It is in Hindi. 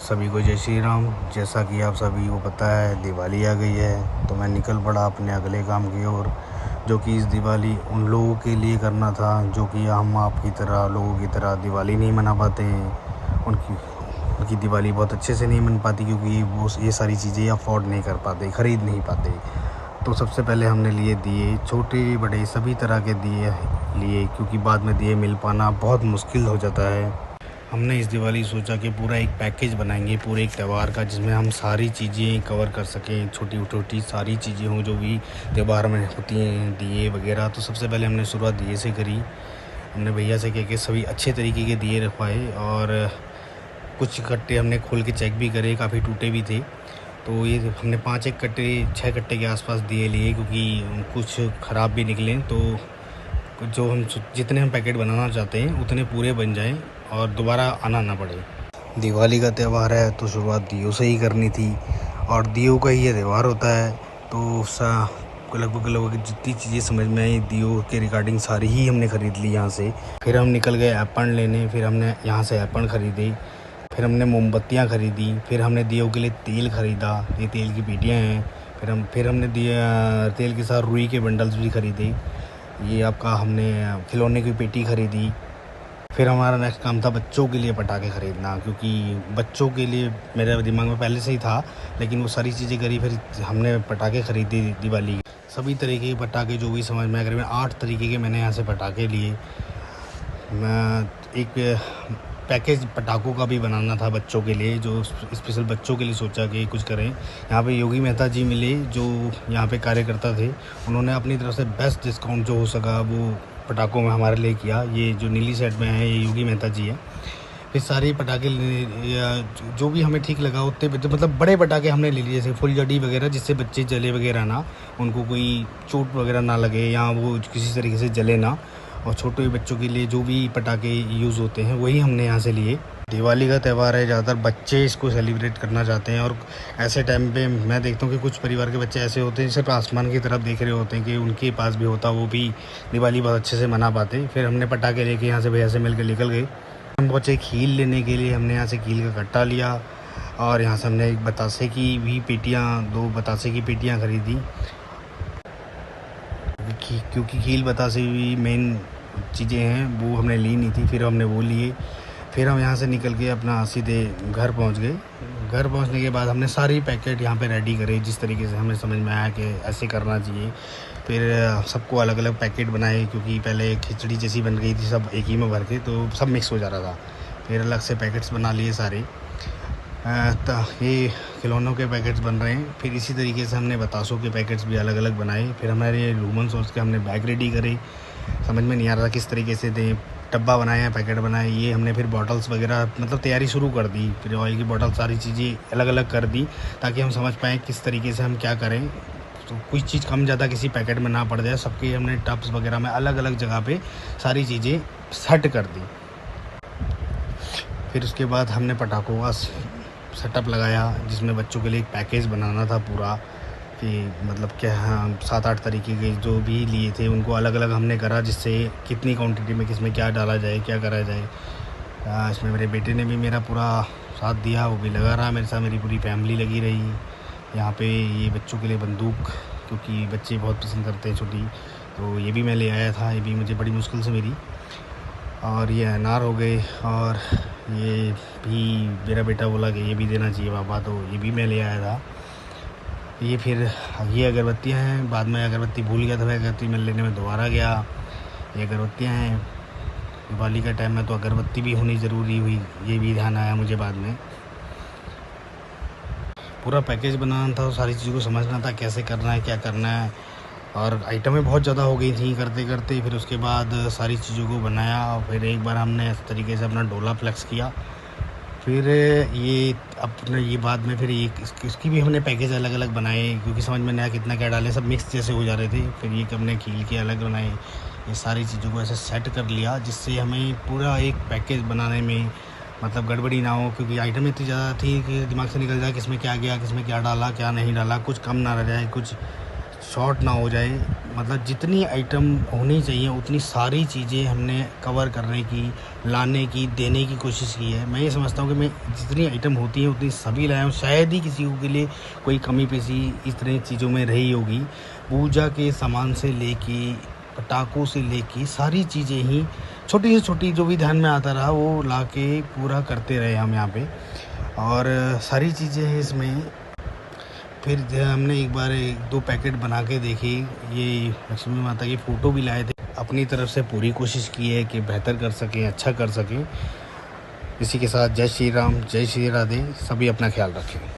सभी को जय श्री राम। जैसा कि आप सभी को पता है दिवाली आ गई है, तो मैं निकल पड़ा अपने अगले काम की ओर, जो कि इस दिवाली उन लोगों के लिए करना था जो कि हम आपकी तरह लोगों की तरह दिवाली नहीं मना पाते हैं। उनकी दिवाली बहुत अच्छे से नहीं मन पाती, क्योंकि वो ये सारी चीज़ें अफोर्ड नहीं कर पाते, ख़रीद नहीं पाते। तो सबसे पहले हमने लिए दिए, छोटे बड़े सभी तरह के दिए लिए, क्योंकि बाद में दिए मिल पाना बहुत मुश्किल हो जाता है। हमने इस दिवाली सोचा कि पूरा एक पैकेज बनाएंगे पूरे एक त्यौहार का, जिसमें हम सारी चीज़ें कवर कर सकें, छोटी छोटी सारी चीज़ें हों जो भी त्यौहार में होती हैं, दिए वगैरह। तो सबसे पहले हमने शुरुआत दिए से करी। हमने भैया से कह के सभी अच्छे तरीके के दिए रखवाए, और कुछ कट्टे हमने खोल के चेक भी करे, काफ़ी टूटे भी थे। तो ये हमने 6 कट्टे के आसपास दिए लिए, क्योंकि कुछ ख़राब भी निकले, तो जो हम जितने हम पैकेट बनाना चाहते हैं उतने पूरे बन जाएं और दोबारा आना ना पड़े। दिवाली का त्यौहार है तो शुरुआत दियों से ही करनी थी, और दियों का ही ये त्यौहार होता है। तो लगभग जितनी चीज़ें समझ में आई दियों के रिगार्डिंग सारी ही हमने ख़रीद ली यहाँ से। फिर हम निकल गए एप्पन लेने। फिर हमने यहाँ से एप्पन ख़रीदे, फिर हमने मोमबत्तियाँ ख़रीदी, फिर हमने दियों के लिए तेल ख़रीदा, ये तेल की पेटियाँ हैं। फिर हमने तेल के साथ रुई के बंडल्स भी ख़रीदे। ये आपका हमने खिलौने की पेटी ख़रीदी। फिर हमारा नेक्स्ट काम था बच्चों के लिए पटाखे ख़रीदना, क्योंकि बच्चों के लिए मेरे दिमाग में पहले से ही था, लेकिन वो सारी चीज़ें करी। फिर हमने पटाखे ख़रीदे दिवाली, सभी तरीके के पटाखे जो भी समझ में, करीबन 8 तरीके के मैंने यहाँ से पटाखे लिए। मैं एक पैकेज पटाखों का भी बनाना था बच्चों के लिए, जो स्पेशल बच्चों के लिए सोचा कि कुछ करें। यहाँ पे योगी मेहता जी मिले, जो यहाँ पे कार्यकर्ता थे। उन्होंने अपनी तरफ से बेस्ट डिस्काउंट जो हो सका वो पटाखों में हमारे लिए किया। ये जो नीली सेट में है, ये योगी मेहता जी है। फिर सारे पटाखे जो भी हमें ठीक लगा उतने, मतलब बड़े पटाखे हमने ले लिए, जैसे फुलझड़ी वगैरह, जिससे बच्चे जले वगैरह ना, उनको कोई चोट वगैरह ना लगे या वो किसी तरीके से जले ना। और छोटे बच्चों के लिए जो भी पटाखे यूज़ होते हैं वही हमने यहाँ से लिए। दिवाली का त्यौहार है, ज़्यादातर बच्चे इसको सेलिब्रेट करना चाहते हैं, और ऐसे टाइम पे मैं देखता हूँ कि कुछ परिवार के बच्चे ऐसे होते हैं सिर्फ आसमान की तरफ देख रहे होते हैं, कि उनके पास भी होता वो भी दिवाली बहुत अच्छे से मना पाते। फिर हमने पटाखे लेके यहाँ से भैया से मिलकर निकल गए। हम पहुँचे खील लेने के लिए। हमने यहाँ से खील का कट्टा लिया, और यहाँ से हमने एक बतासे की भी पेटियाँ, 2 बतासे की पेटियाँ ख़रीदी, क्योंकि खील बतासे भी मेन चीज़ें हैं, वो हमने ली नहीं थी। फिर हमने वो लिए। फिर हम यहाँ से निकल के अपना सीधे घर पहुँच गए। घर पहुँचने के बाद हमने सारी पैकेट यहाँ पे रेडी करे, जिस तरीके से हमें समझ में आया कि ऐसे करना चाहिए। फिर सबको अलग अलग पैकेट बनाए, क्योंकि पहले खिचड़ी जैसी बन गई थी सब एक ही में भर के, तो सब मिक्स हो जा रहा था। फिर अलग से पैकेट्स बना लिए सारे। ये खिलौनों के पैकेट्स बन रहे हैं। फिर इसी तरीके से हमने बतासों के पैकेट्स भी अलग अलग बनाए। फिर हमारे लूमन सॉस के हमने बैग रेडी करे। समझ में नहीं आ रहा था किस तरीके से दें, डब्बा बनाए हैं, पैकेट बनाए। ये हमने फिर बॉटल्स वगैरह मतलब तैयारी शुरू कर दी। फिर ऑयल की बॉटल सारी चीज़ें अलग अलग कर दी, ताकि हम समझ पाएँ किस तरीके से हम क्या करें, तो कुछ चीज़ कम ज़्यादा किसी पैकेट में ना पड़ जाए। सबके हमने टब्स वगैरह में अलग अलग जगह पे सारी चीज़ें सेट कर दी। फिर उसके बाद हमने पटाखों का सेटअप लगाया, जिसमें बच्चों के लिए एक पैकेज बनाना था पूरा, कि मतलब क्या, हाँ 7-8 तरीके के जो भी लिए थे उनको अलग अलग हमने करा, जिससे कितनी क्वांटिटी में किसमें क्या डाला जाए, क्या करा जाए। इसमें मेरे बेटे ने भी मेरा पूरा साथ दिया, वो भी लगा रहा मेरे साथ, मेरी पूरी फैमिली लगी रही। यहाँ पे ये बच्चों के लिए बंदूक, क्योंकि बच्चे बहुत पसंद करते हैं छोटी, तो ये भी मैं ले आया था। ये भी मुझे बड़ी मुश्किल से मिली। और ये अनार हो गए, और ये भी मेरा बेटा बोला कि ये भी देना चाहिए पापा, तो ये भी मैं ले आया था। ये फिर ये अगरबत्तियाँ हैं, बाद में अगरबत्ती भूल गया था, अगरबत्ती मैं लेने में दोबारा गया। ये अगरबत्तियाँ हैं, दिवाली का टाइम में तो अगरबत्ती भी होनी ज़रूरी हुई, ये भी ध्यान आया मुझे बाद में। पूरा पैकेज बनाना था, सारी चीज़ों को समझना था कैसे करना है, क्या करना है, और आइटमें बहुत ज़्यादा हो गई थी करते करते। फिर उसके बाद सारी चीज़ों को बनाया, और फिर एक बार हमने इस तरीके से अपना डोला फ्लेक्स किया। फिर ये अपने ये बाद में फिर एक इसकी भी हमने पैकेज अलग अलग बनाए, क्योंकि समझ में नहीं आया कितना क्या डालें, सब मिक्स जैसे हो जा रहे थे। फिर ये हमने खील के अलग बनाए, ये सारी चीज़ों को ऐसे सेट कर लिया, जिससे हमें पूरा एक पैकेज बनाने में मतलब गड़बड़ी ना हो, क्योंकि आइटम इतनी ज़्यादा थी कि दिमाग से निकल जाए किसमें क्या गया, किसमें क्या डाला क्या नहीं डाला, कुछ कम ना रह जाए, कुछ शॉर्ट ना हो जाए। मतलब जितनी आइटम होनी चाहिए उतनी सारी चीज़ें हमने कवर करने की, लाने की, देने की कोशिश की है। मैं ये समझता हूँ कि मैं जितनी आइटम होती है उतनी सभी लाया हूँ। शायद ही किसी के लिए कोई कमी पेशी इस तरह की चीज़ों में रही होगी। पूजा के सामान से लेके, पटाखों से लेके सारी चीज़ें ही छोटी से छोटी जो भी ध्यान में आता रहा वो ला के पूरा करते रहे हम यहाँ पे। और सारी चीज़ें हैं इसमें। फिर हमने एक बार 1-2 पैकेट बना के देखी। ये लक्ष्मी माता की फ़ोटो भी लाए थे। अपनी तरफ से पूरी कोशिश की है कि बेहतर कर सकें, अच्छा कर सकें। इसी के साथ जय श्री राम, जय श्री राधे। सभी अपना ख्याल रखें।